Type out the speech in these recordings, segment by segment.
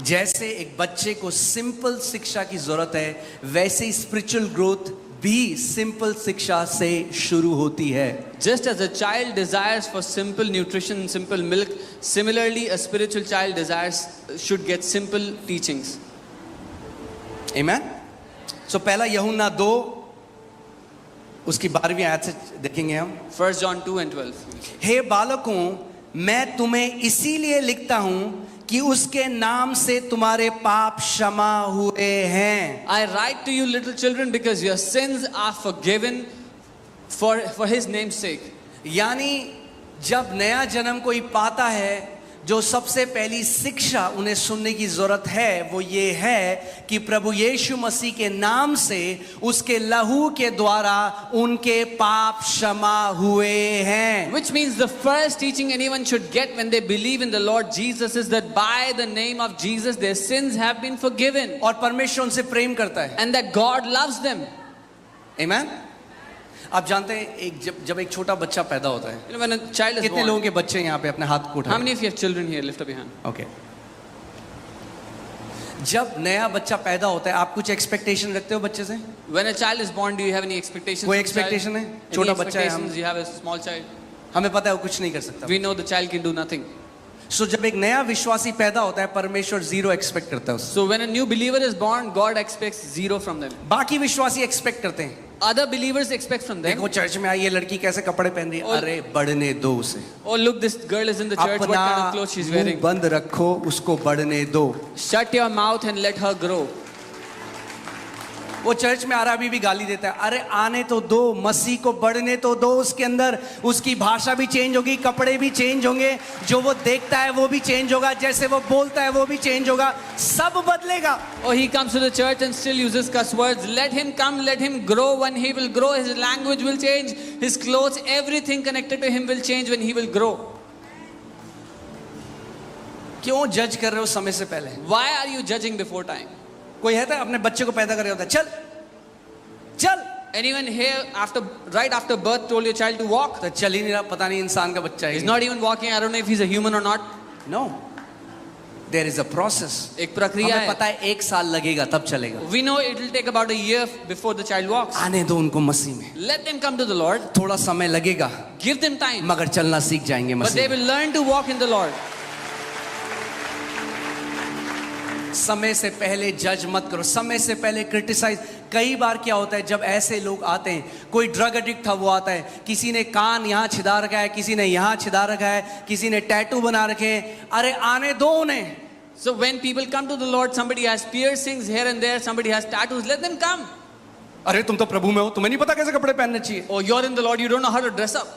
जैसे एक बच्चे को सिंपल शिक्षा की जरूरत है, वैसे ही स्पिरिचुअल ग्रोथ भी सिंपल शिक्षा से शुरू होती है. Just as a child desires for simple nutrition, simple milk, similarly a spiritual child desires should get simple teachings. Amen. So पहला यूहन्ना 2 उसकी 12वीं आयत से देखेंगे हम. 1 John 2 and 12. हे बालकों, मैं तुम्हें इसीलिए लिखता हूं कि उसके नाम से तुम्हारे पाप क्षमा हुए हैं. I write to you little children because your sins are forgiven for his name's sake. यानी जब नया जन्म कोई पाता है, जो सबसे पहली शिक्षा उन्हें सुनने की जरूरत है वो ये है कि प्रभु यीशु मसीह के नाम से, उसके लहू के द्वारा उनके पाप क्षमा हुए हैं. Which means the first teaching anyone should get when they believe in the Lord Jesus is that by the name of Jesus their sins have been forgiven. और परमेश्वर उनसे प्रेम करता है. And that God loves them. Amen. आप जानते हैं जब एक छोटा बच्चा पैदा होता है, You know, when a child is कितने born, लोगों के बच्चे यहाँ पे अपने हाथ को how उठाएं. many of you have children here? Lift up your hand. Okay. जब नया बच्चा पैदा होता है, आप कुछ एक्सपेक्टेशन रखते हो बच्चे से? When a child is born, do you have any expectations? कोई for the child? expectation है? Any छोटा बच्चा है हम. expectations? You have a small child. हमें पता है वो कुछ नहीं कर सकता. We know the child can do nothing. सो जब एक नया विश्वासी पैदा होता है, परमेश्वर 0 एक्सपेक्ट करता है उससे. So when a new believer is born, God expects 0 from them. बाकी विश्वासी एक्सपेक्ट करते हैं. Other believers expect from them. देखो चर्च में आई ये लड़की कैसे कपड़े पहन रही है, और- अरे बढ़ने दो उसे. Oh, look, this girl is in the church. What अपना kind of clothes she's मुंह wearing? बंद रखो, उसको बढ़ने दो. Shut your mouth and let her grow. वो चर्च में आ रहा अभी भी गाली देता है, अरे आने तो दो, मसीह को बढ़ने तो दो. उसके अंदर उसकी भाषा भी चेंज होगी, कपड़े भी चेंज होंगे, जो वो देखता है वो भी चेंज होगा, जैसे वो बोलता है वो भी चेंज होगा, सब बदलेगा. Oh, he comes to the church and still uses cuss words. Let him come, let him grow. When he will grow, his language will change, his clothes, everything connected to him will change when he will grow. क्यों जज कर रहे हो समय से पहले? Why are you judging before time? कोई है था अपने बच्चे को पैदा कर रहा होता है, चल चल, Anyone here right after birth told your child to walk? तो चल ही नहीं रहा, पता नहीं इंसान का बच्चा He's है. not even walking. I don't know if he's a human or not. No, there is a process. एक प्रक्रिया हमें है. पता है 1 साल लगेगा तब चलेगा. We know it will take about a year before the child walks. आने दो उनको मसीह में, Let them come to the Lord. थोड़ा समय लगेगा, Give them time. मगर चलना सीख जाएंगे But they Masih. will learn to walk in the Lord. समय से पहले जज मत करो, समय से पहले क्रिटिसाइज. कई बार क्या होता है जब ऐसे लोग आते हैं, कोई ड्रग एडिक्ट था वो आता है, किसी ने कान यहाँ छिदा रखा है, किसी ने यहाँ छिदा रखा है, किसी ने टैटू बना रखे हैं, अरे आने दो उन्हें. So when people come to the Lord, somebody has piercings here and there, somebody has tattoos, let them come. अरे तुम तो प्रभु में हो, तुम्हें नहीं पता कैसे कपड़े पहनने चाहिए. Oh, you're in the Lord, you don't know how to dress up.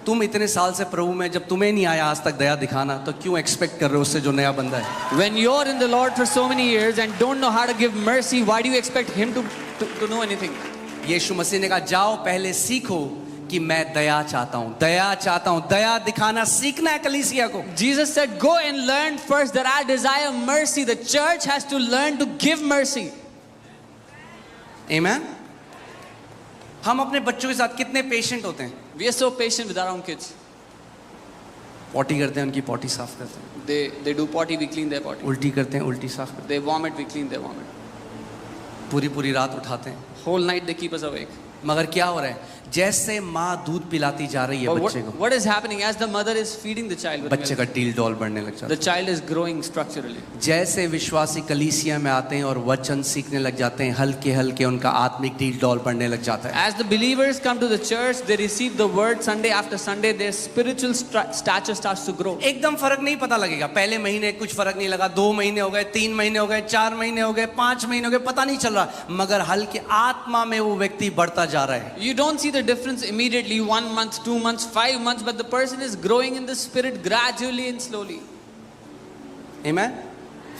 तुम इतने साल से प्रभु में, जब तुम्हें नहीं आया आज तक दया दिखाना, तो क्यों एक्सपेक्ट कर रहे हो उससे जो नया बंदा है. When you're in the Lord for so many years and don't know how to give mercy, why do you expect him to know anything? यीशु मसीह ने कहा जाओ पहले सीखो कि मैं दया चाहता हूं, दया चाहता हूं. दया दिखाना सीखना है कलीसिया को. Jesus said, go and learn first that I desire mercy. The church has to learn to give mercy. आमीन. हम अपने बच्चों के साथ कितने पेशेंट होते हैं. We are so patient with our own kids. Potty करते हैं, उनकी पॉटी साफ करते हैं. They do potty, we clean their potty. उल्टी करते हैं, उल्टी साफ करते They vomit, we clean their vomit. हैं. पूरी पूरी रात उठाते हैं. Whole night they keep us awake. मगर क्या हो रहा है, जैसे माँ दूध पिलाती जा रही है But बच्चे को, what is happening as the mother is feeding the child with बच्चे milk, का टील डॉल बढ़ने लग जाता the है. child is growing structurally. जैसे विश्वासी कलीसिया में आते हैं और वचन सीखने लग जाते हैं, हल्के हल्के उनका आत्मिक टील डॉल बढ़ने लग जाता है. As the believers come to the church, they receive the word Sunday after Sunday, their spiritual stature starts to grow. एकदम फर्क नहीं पता लगेगा. पहले महीने कुछ फर्क नहीं लगा, 2 महीने हो गए, 3 महीने हो गए, 4 महीने हो गए, 5 महीने हो गए, पता नहीं चल रहा, मगर हल्के आत्मा में वो व्यक्ति बढ़ता जा रहा है. You don't see the difference immediately, 1 month, 2 months, 5 months, but the person is growing in the spirit gradually and slowly. आमीन.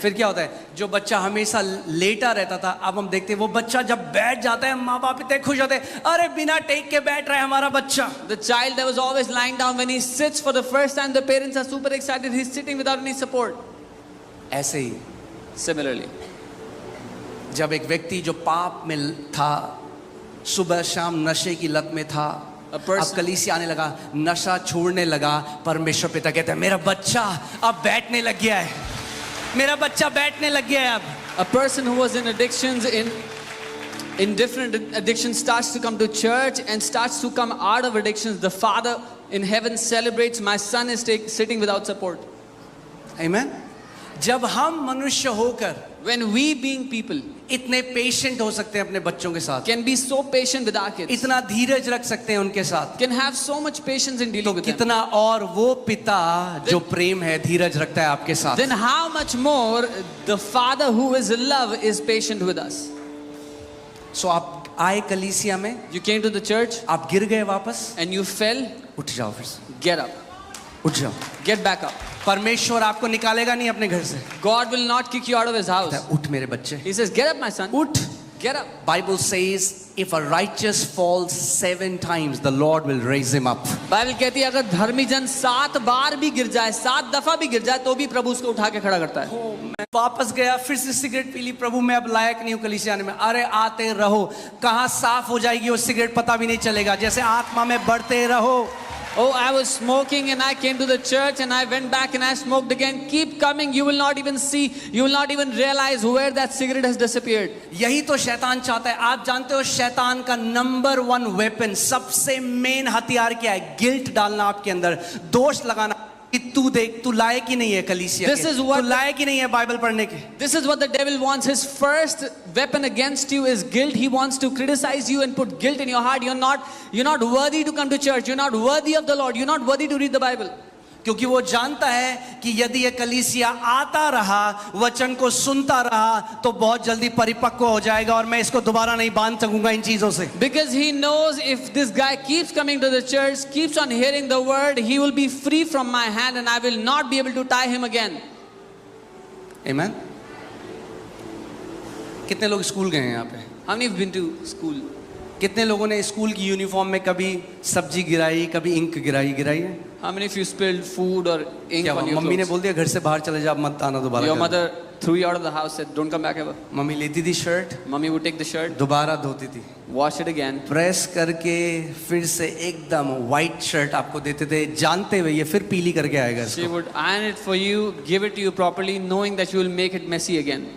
फिर क्या होता है, जो बच्चा हमेशा लेटा रहता था, अब हम देखते हैं वो बच्चा जब बैठ जाता है, माँ बाप इतने खुश होते हैं, अरे बिना टेक के बैठ रहा है हमारा बच्चा. The child that was always lying down, when he sits for the first time, the parents are super excited. He's sitting without any support. ऐसे ही Similarly, जब एक व्यक्ति जो पाप में था, सुबह शाम नशे की लत में था, अब कलीसिया आने लगा, नशा छोड़ने लगा, परमेश्वर पिता कहते हैं मेरा बच्चा अब बैठने लग गया है. मेरा बच्चा बैठने लग गया है अब। A person who was in addictions, in different addictions, starts to come to church and starts to come out of addictions. The Father in heaven celebrates, my son is sitting without support. Amen? जब हम मनुष्य होकर When we being people इतने patient हो सकते हैं अपने बच्चों के साथ, can be so patient with our kids, इतना धीरज रख सकते हैं उनके साथ, can have so much patience in तो dealing with them, कितना और वो पिता जो प्रेम है धीरज रखता है आपके साथ। then how much more the Father who is love is patient with us. सो आप आए कलीसिया में, You came to the church आप गिर गए वापस, and you fell, उठ जाओ फिर से, get up, उठ जाओ। get back up. परमेश्वर आपको निकालेगा नहीं अपने घर से, God will not kick you out of his house. उठ मेरे बच्चे, He says, get up my son, उठ। get up. Bible says if a righteous falls 7 times the Lord will raise him up. Bible कहती है अगर धर्मी जन 7 बार भी गिर जाए, 7 दफा भी गिर जाए, तो भी प्रभु उसको उठा के खड़ा करता है। मैं वापस गया, फिर से सिगरेट पी ली, प्रभु मैं अब लायक नहीं हूं कलीसिया आने में। अरे आते रहो, कहां साफ हो जाएगी वो सिगरेट पता भी नहीं चलेगा, जैसे आत्मा में बढ़ते रहो। Oh, I was smoking and I came to the church and I went back and I smoked again. Keep coming, you will not even see, you will not even realize where that cigarette has disappeared. यही तो शैतान चाहता है। आप जानते हो शैतान का नंबर 1 वेपन, सबसे मेन हथियार क्या है? गिल्ट डालना आपके अंदर, दोष लगाना कि तू देख, तू लायक ही नहीं है कलीसिया This के, is what तू लायक ही नहीं है बाइबल पढ़ने के। This is what the devil wants. His first weapon against you is guilt. He wants to criticize you and put guilt in your heart. You're not worthy to come to church. You're not worthy of the Lord. You're not worthy to read the Bible. क्योंकि वो जानता है कि यदि ये कलीसिया आता रहा, वचन को सुनता रहा, तो बहुत जल्दी परिपक्व हो जाएगा और मैं इसको दोबारा नहीं बांध सकूंगा इन चीजों से। Because he knows if this guy keeps coming to the church, keeps on hearing the word, he will be free from my hand and I will not be able to tie him again. Amen? कितने लोग school गए हैं यहाँ पे? How many have been to school? कितने लोगों ने school की यूनिफॉर्म में कभी सब्जी गिराई, कभी इंक गिराई है? How many of you spilled food or ink क्या on your मम्मी ने clothes? बोल दिया घर से बाहर चले जा, मत आना दोबारा? Your घर। mother threw you out of the house, said, don't come back ever. Mummy लेती थी shirt, Mommy would take the shirt, दोबारा धोती थी, wash it again, प्रेस करके फिर से एकदम वाइट शर्ट आपको देते थे, जानते हुए ये फिर पीली करके आएगा she इसको। would iron it for you, give it to you properly, knowing that you will make it messy again.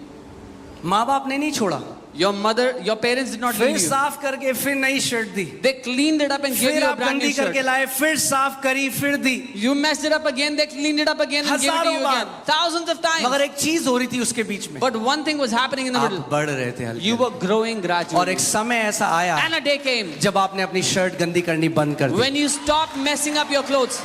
माँ बाप ने नहीं छोड़ा, Your parents did not फिर leave you. साफ करके फिर नई shirt the, They cleaned it up and gave फिर you a आप brand गंदी new करके shirt. लाए, फिर साफ करी, फिर दी। You messed it up again, they cleaned it up again and gave it to हजारों you bar. again. Thousands of times. मगर एक चीज हो रही थी उसके बीच में, But one thing was happening in the आप middle. बढ़ रहे थे हल्के। You were growing और gradually. एक समय ऐसा आया And a day came जब आपने अपनी शर्ट गंदी करनी बंद कर दी। when you stopped messing up your clothes.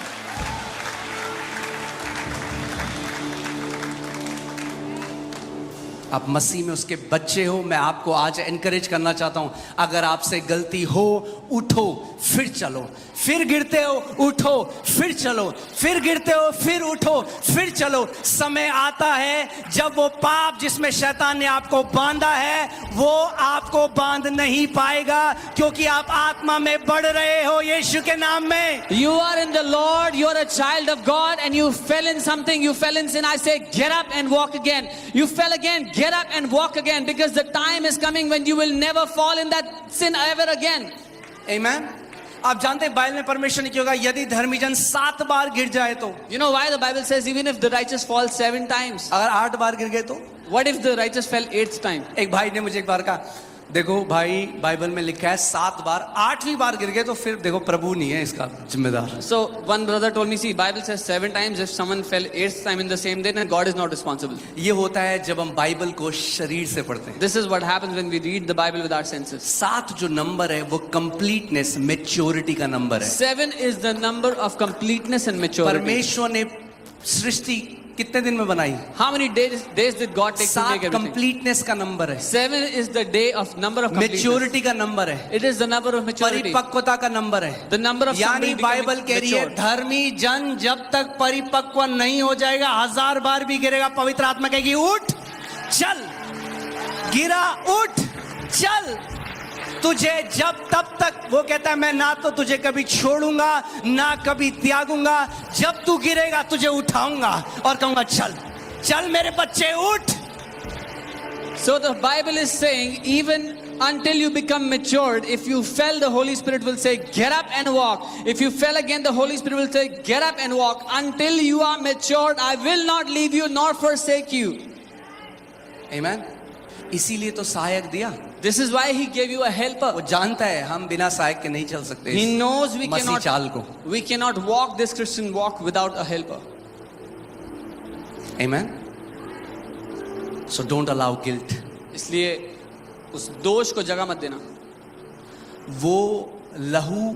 आप मसीह में उसके बच्चे हो। मैं आपको आज एनकरेज करना चाहता हूं, अगर आपसे गलती हो, उठो फिर चलो, फिर गिरते हो उठो फिर चलो, फिर गिरते हो फिर उठो फिर चलो। समय आता है जब वो पाप जिसमें शैतान ने आपको बांधा है वो आपको बांध नहीं पाएगा, क्योंकि आप आत्मा में बढ़ रहे हो यीशु के नाम में। You are in the Lord, you are a child of God and you fell in something, you fell in sin. I say get up and walk again. You fell again, get up and walk again, because the time is coming when you will never fall in that sin ever again. Amen? आप जानते हैं Bible में परमेश्वर ने क्या होगा यदि धर्मी जन 7 बार गिर जाए तो? You know why the Bible says even if the righteous fall 7 times? अगर 8 बार गिर गए तो? What if the righteous fell 8th time? एक भाई ने मुझे एक बार कहा, देखो भाई बाइबल में लिखा है 7 बार, 8वीं बार गिर गए तो फिर देखो प्रभु नहीं है इसका जिम्मेदार। So one brother told me, see, Bible says 7 times. If someone fell 8th time in the same day, then God is not responsible. ये होता है जब हम बाइबल को शरीर से पढ़ते हैं। This is what happens when we read the Bible with our senses. 7 जो नंबर है वो कंप्लीटनेस, मैच्योरिटी का नंबर है। 7 is the number of completeness and maturity. परमेश्वर ने सृष्टि कितने दिन में बनाई? How many days did God take to 7 make everything? Completeness का नंबर है, 7 is the day of number of completeness. Maturity का नंबर है, It is the number of maturity. परिपक्वता का नंबर है। The number of somebody यानी Bible becoming कह रही है mature. धर्मी जन जब तक परिपक्व नहीं हो जाएगा 1000 बार भी गिरेगा, पवित्र आत्मा कहेगी उठ चल, गिरा उठ चल, तुझे जब तब तक वो कहता है मैं ना तो तुझे कभी छोड़ूंगा ना कभी त्यागूंगा, जब तू गिरेगा तुझे उठाऊंगा और कहूंगा चल चल मेरे बच्चे उठ। So the Bible is saying even Until you become matured, if you fell, the Holy Spirit will say, get up and walk. If you fell again, the Holy Spirit will say, get up and walk. Until you are matured, I will not leave you nor forsake you. Amen. इसीलिए तो सहायक दिया. This is why he gave you a helper. वो जानता है हम बिना सहायक के नहीं चल सकते. He knows we मसीह चाल को. cannot walk this Christian walk without a helper. Amen. So don't allow guilt. इसलिए उस दोष को जगह मत देना. वो लहू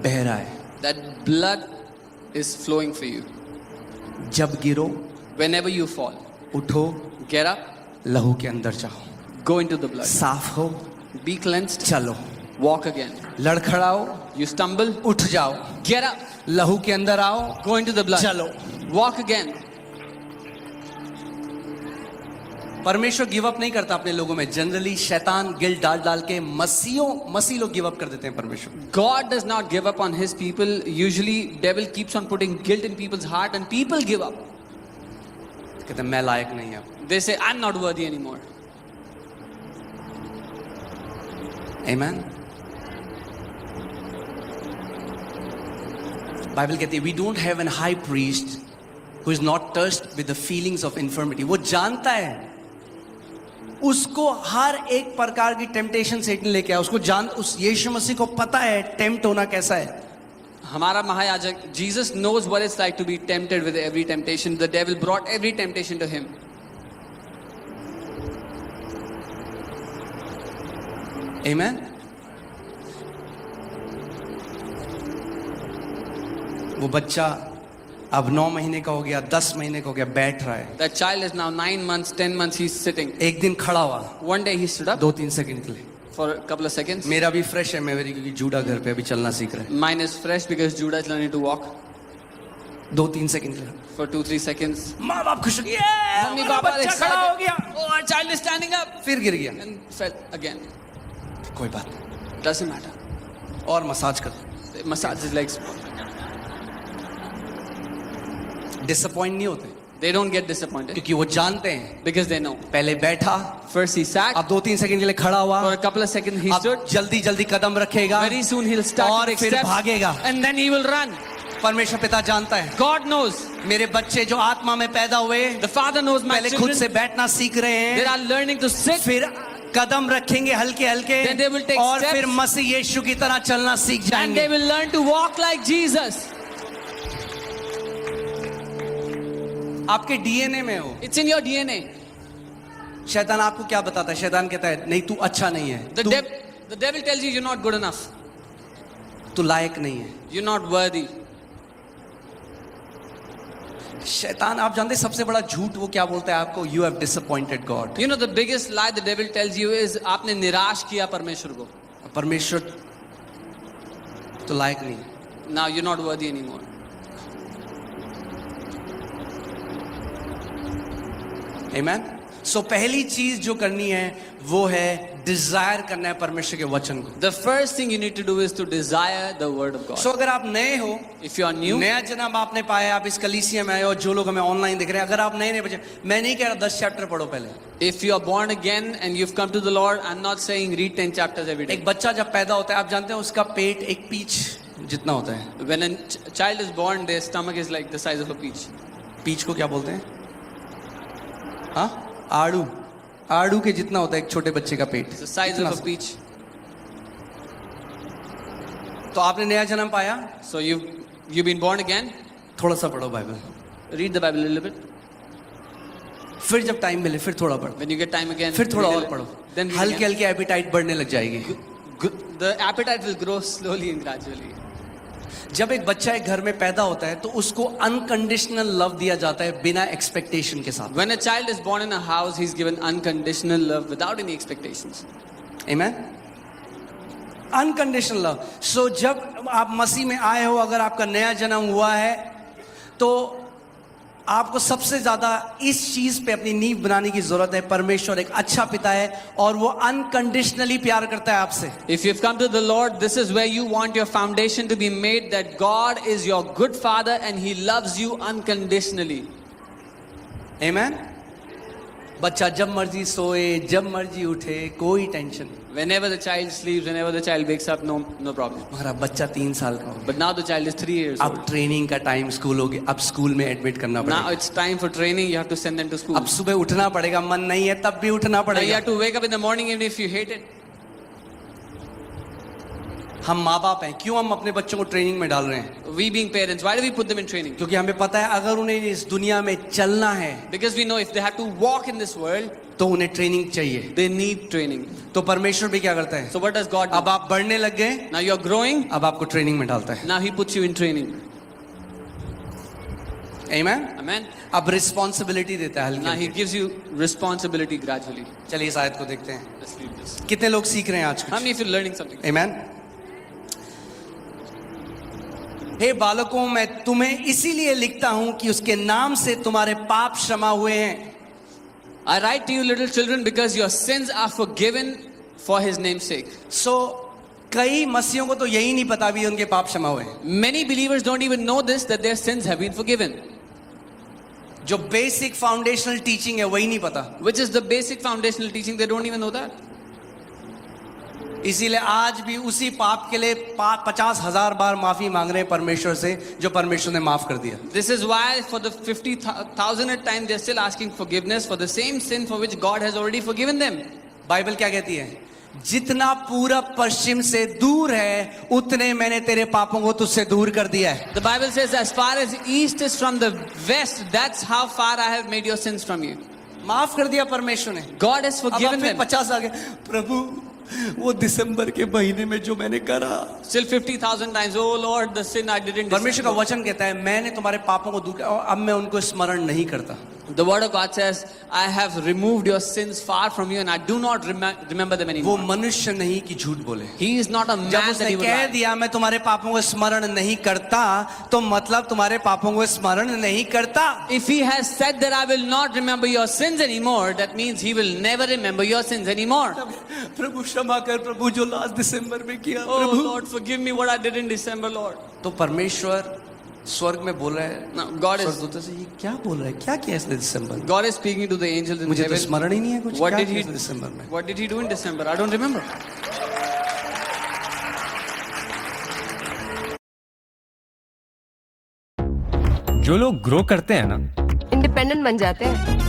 बह रहा है. That blood is flowing for you. जब गिरो, Whenever you fall, उठो, get up, लहू के अंदर जाओ. go into the blood. साफ हो, Be cleansed, चलो. walk again. लड़खड़ाओ, You stumble, उठ जाओ. get up, लहू के अंदर आओ, go into the blood. चलो. Walk again. परमेश्वर गिव अप नहीं करता अपने लोगों में. जनरली शैतान गिल्ट डाल डाल के मसीह लोग गिव अप कर देते हैं परमेश्वर. God does not give up on his people. Usually devil keeps on putting guilt in people's heart and people give up. कहते हैं मैं लायक नहीं हूं. They say, I'm not worthy anymore. Amen. Bible कहती है we don't have an high priest who is not touched with the feelings of infirmity. वो जानता है उसको हर एक प्रकार की टेम्पटेशन सेटन लेके आया. उसको उस यीशु मसीह को पता है टेम्प्ट होना कैसा है. हमारा महायाजक Jesus knows what it's like to be tempted with every temptation. The devil brought every temptation to him. Amen. वो बच्चा अब 9 महीने का हो गया, 10 महीने का हो गया, बैठ रहा है. That child is now 9 months, 10 months, he's sitting. एक दिन खड़ा हुआ. One day he stood up 2-3 second के लिए. for a couple of seconds. मेरा भी फ्रेश है, मैं मेरी क्योंकि जूड़ा घर पे अभी चलना सीख रहा है. Mine is fresh because Judah is learning to walk 2-3 second के लिए. for 2-3 seconds. माँ बाप खुश हो गए. Mummy, हमारा Papa are बच्चा खड़ा हो गया. excited. Oh, our child is standing up. फिर गिर गया. And fell again. कोई बात नहीं. Doesn't matter. और मसाज कर. They massage his legs. Disappoint नहीं होते They don't get disappointed क्योंकि वो जानते हैं. because they know. पहले बैठा, First he sat. अब 2-3 सेकंड के लिए खड़ा हुआ. For a couple of seconds he stood. अब जल्दी जल्दी कदम रखेगा. Very soon he'll start to और take फिर steps. भागेगा. And then he will run. परमेश्वर पिता जानता है God knows. मेरे बच्चे जो आत्मा में पैदा हुए The Father knows my पहले खुद से children. बैठना सीख रहे They हैं. are learning to sit. फिर कदम रखेंगे हल्के हल्के Then they will take और steps. फिर मसीह यीशु की तरह चलना सीख And जाएंगे. they will learn to walk like Jesus. आपके डीएनए में हो. It's in your DNA. शैतान आपको क्या बताता है? शैतान कहता है नहीं तू अच्छा नहीं है, The devil tells you you're not good enough. तू लायक नहीं है. You're not worthy. शैतान आप जानते हैं सबसे बड़ा झूठ वो क्या बोलता है आपको? You have disappointed God. You know the biggest lie the devil tells you is आपने निराश किया परमेश्वर को. परमेश्वर तो लायक नहीं. Now you're not worthy anymore. Amen. So पहली चीज जो करनी है वो है डिजायर करना है परमेश्वर के वचन को. The first thing you need to do is to desire the word of God. So अगर आप नए हो, If you are new, नया जन्म आपने पाया, आप इस कलीसिया में आए हो, जो लोग हमें ऑनलाइन देख रहे हैं, अगर आप नए बच्चे, मैं नहीं कह रहा 10 चैप्टर पढ़ो पहले. if you are born again and you've come to the Lord, I'm not saying read 10 chapters every day. एक बच्चा जब पैदा होता है आप जानते हैं उसका पेट एक पीच जितना होता है. When a child is born, their stomach is like the size of a peach. Peach को क्या बोलते हैं? हाँ, आड़ू. आड़ू के जितना होता है एक छोटे बच्चे का पेट. It's the size इतना of a सा. peach. तो आपने नया जन्म पाया, So you've been born again. थोड़ा सा पढ़ो Bible. Read the Bible a little bit. फिर जब टाइम मिले फिर थोड़ा पढ़ो. When you get time again, फिर थोड़ा read a और little- पढ़ो. Then read हल्के again. हल्के एपिटाइट बढ़ने लग जाएगी. The appetite will grow slowly and gradually. जब एक बच्चा एक घर में पैदा होता है तो उसको अनकंडीशनल लव दिया जाता है बिना एक्सपेक्टेशन के साथ. When a child is born in a house, he's given unconditional love without any expectations. Amen. Unconditional love. So जब आप मसीह में आए हो, अगर आपका नया जन्म हुआ है तो आपको सबसे ज्यादा इस चीज पे अपनी नींव बनाने की जरूरत है. परमेश्वर एक अच्छा पिता है और वो अनकंडीशनली प्यार करता है आपसे. If you've come to the Lord, this is where you want your foundation to be made, that God is your good father and he loves you unconditionally. Amen. बच्चा जब मर्जी सोए, जब मर्जी उठे, कोई टेंशन नहीं। Whenever the child sleeps, whenever the child wakes up, no problem. हमारा बच्चा 3 साल का हो गया, But now the child is 3 years अब old. ट्रेनिंग का टाइम स्कूल हो गया, अब स्कूल में एडमिट करना Now पड़ेगा, it's time for training. You have to send them to school. अब सुबह उठना पड़ेगा, मन नहीं है तब भी उठना Now you पड़ेगा। have to wake up in the morning even if you hate it. हम माँ बाप हैं, क्यों हम अपने बच्चों को ट्रेनिंग में डाल रहे हैं? We being parents, why do we put them in training? क्योंकि हमें पता है अगर उन्हें इस दुनिया में चलना है Because we know if they have to walk in this world, तो उन्हें ट्रेनिंग चाहिए। they need training. तो परमेश्वर भी क्या करता है? So what does God do? अब आप बढ़ने लग गए, Now you're growing, अब आपको ट्रेनिंग में डालता है। now He puts you in training. Amen. Amen? अब रिस्पॉन्सिबिलिटी देता है Now हल्की He gives you responsibility gradually. हल्की। चलिए इस आयत को देखते हैं, Let's read this. कितने लोग सीख रहे हैं आज How कुछ? many of you are learning something? आमेन। हे बालकों, मैं तुम्हें इसीलिए लिखता हूं कि उसके नाम से तुम्हारे पाप क्षमा हुए हैं। I write to you, little children, because your sins are forgiven for His name's sake. सो कई मसीहों को तो यही नहीं पता भी उनके पाप क्षमा हुए हैं। Many believers don't even know this, that their sins have been forgiven. जो बेसिक फाउंडेशनल टीचिंग है वही नहीं पता, Which is the basic foundational teaching, they don't even know that. इसीलिए आज भी उसी पाप के लिए 50,000 बार माफी मांग रहे हैं परमेश्वर से, जो परमेश्वर ने माफ कर दिया। This is why for the 50,000th time they're still asking forgiveness for the same sin for which God has already forgiven them. Bible क्या कहती है? जितना पूरब पश्चिम से दूर है उतने मैंने तेरे पापों को तुझसे दूर कर दिया है। The Bible says as far as east is from the west, that's how far I have made your sins from you. माफ कर दिया परमेश्वर ने। God has अब forgiven फिर them. 50 आ गए, प्रभु वो दिसंबर के महीने में जो मैंने करा। Still 50,000 times, oh Lord, the sin I did in परमेश्वर का December. वचन कहता है मैंने तुम्हारे पापों को दूर किया और अब मैं उनको स्मरण नहीं करता। The word of God says, I have removed your sins far from you and I do not remember them वो anymore. मनुष्य नहीं कि झूठ बोले। He is not a जब man that उसने he would कह lie. दिया मैं तुम्हारे पापों को स्मरण नहीं करता, तो मतलब तुम्हारे पापों को स्मरण नहीं करता। If he has said that I will not remember your sins anymore, that means he will never remember your sins anymore. प्रभु क्षमा कर प्रभु, जो लास्ट दिसंबर में किया Oh Prabhu. Lord, forgive me what I did in December, Lord. तो परमेश्वर स्वर्ग में बोल रहा है, Now, God is स्वर्गदूतों से, ये क्या बोल रहा है, क्या किया इसने दिसंबर में? God is speaking to the angels in मुझे तो heaven. स्मरण ही नहीं है कुछ। What क्या did किया he इसने दिसंबर में? What did he do in December? I don't remember. जो लोग ग्रो करते हैं ना, इंडिपेंडेंट बन जाते हैं।